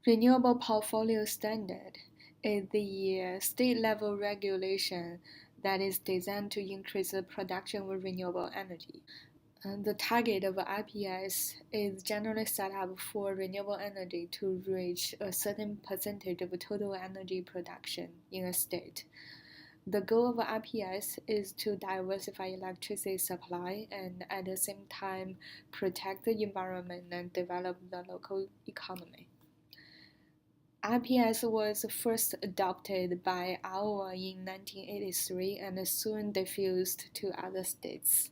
Renewable Portfolio Standard is the state-level regulation that is designed to increase the production of renewable energy. And the target of IPS is generally set up for renewable energy to reach a certain percentage of total energy production in a state. The goal of IPS is to diversify electricity supply and at the same time protect the environment and develop the local economy. IPS was first adopted by Iowa in 1983 and soon diffused to other states.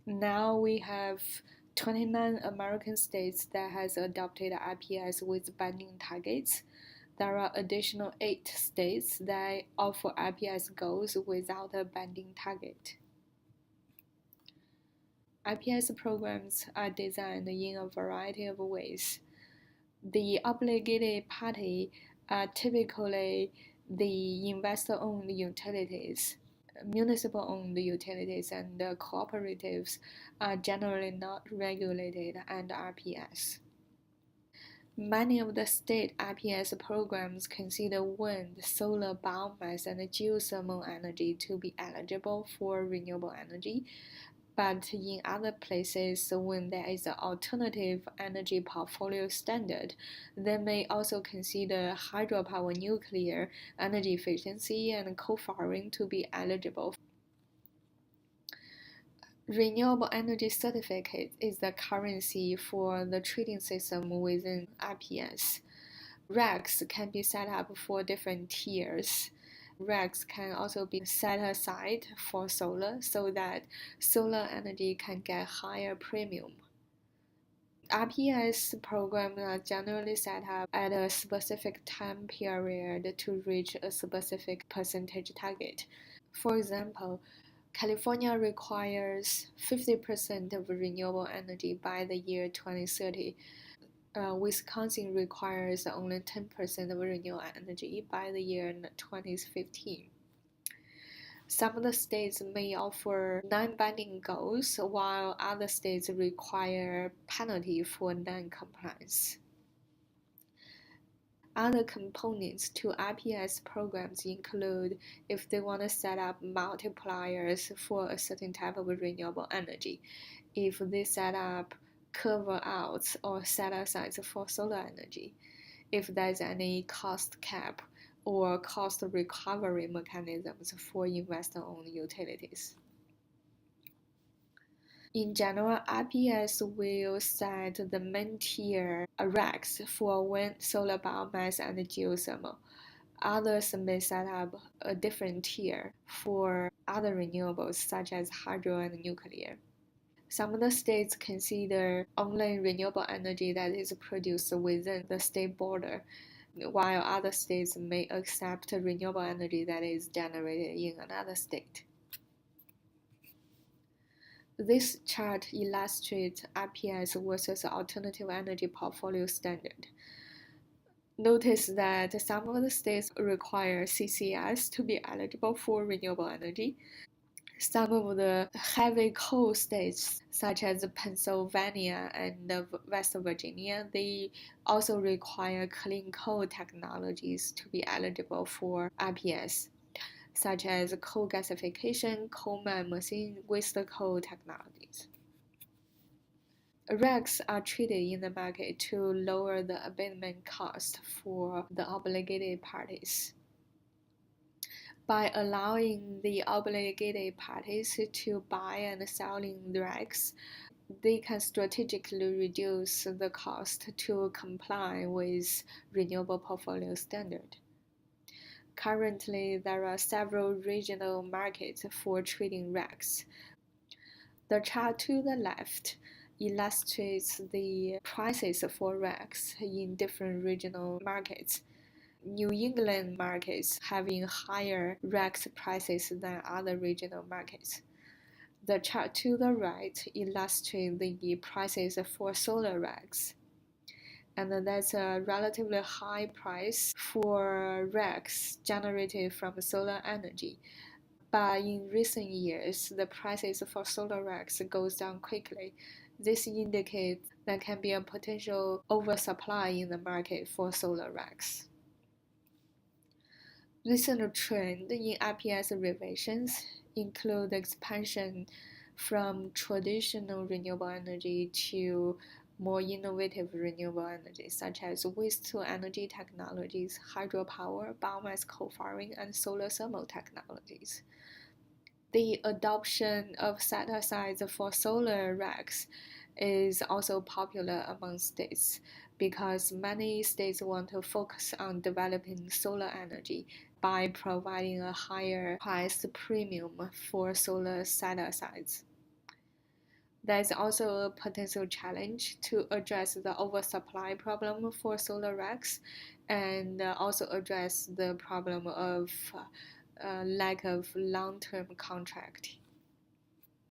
Now we have 29 American states that has adopted IPS with binding targets. There are additional 8 states that offer IPS goals without a binding target. IPS programs are designed in a variety of ways. The obligated party are typically the investor-owned utilities. Municipal-owned utilities and cooperatives are generally not regulated under IPS. Many of the state IPS programs consider wind, solar, biomass, and geothermal energy to be eligible for renewable energy, but in other places, when there is an alternative energy portfolio standard, they may also consider hydropower, nuclear, energy efficiency, and coal-firing to be eligible. Renewable energy certificate is the currency for the trading system within IPS. RECs can be set up for different tiers. RECs can also be set aside for solar so that solar energy can get higher premium. IPS programs are generally set up at a specific time period to reach a specific percentage target. For example, California requires 50% of renewable energy by the year 2030. Wisconsin requires only 10% of renewable energy by the year 2015. Some of the states may offer non-binding goals, while other states require penalty for non-compliance. Other components to IPS programs include if they want to set up multipliers for a certain type of renewable energy, if they set up carve-outs or set-asides for solar energy, if there's any cost cap or cost recovery mechanisms for investor-owned utilities. In general, IPS will set the main tier RECs for wind, solar, biomass, and geothermal. Others may set up a different tier for other renewables such as hydro and nuclear. Some of the states consider only renewable energy that is produced within the state border, while other states may accept renewable energy that is generated in another state. This chart illustrates IPS versus Alternative Energy Portfolio Standard. Notice that some of the states require CCS to be eligible for renewable energy. Some of the heavy coal states, such as Pennsylvania and West Virginia, they also require clean coal technologies to be eligible for IPS, such as coal gasification, coal mine machine, waste coal technologies. RECs are traded in the market to lower the abatement cost for the obligated parties. By allowing the obligated parties to buy and sell in RECs, they can strategically reduce the cost to comply with Renewable Portfolio Standard. Currently, there are several regional markets for trading RECs. The chart to the left illustrates the prices for RECs in different regional markets. New England markets having higher RECs prices than other regional markets. The chart to the right illustrates the prices for solar RECs. And that's a relatively high price for RECs generated from solar energy. But in recent years, the prices for solar RECs goes down quickly. This indicates there can be a potential oversupply in the market for solar racks. Recent trends in IPS revisions include expansion from traditional renewable energy to more innovative renewable energy, such as waste-to-energy technologies, hydropower, biomass co-firing, and solar thermal technologies. The adoption of set-asides for solar racks is also popular among states because many states want to focus on developing solar energy by providing a higher price premium for solar set-asides. There's also a potential challenge to address the oversupply problem for solar racks and also address the problem of lack of long-term contract.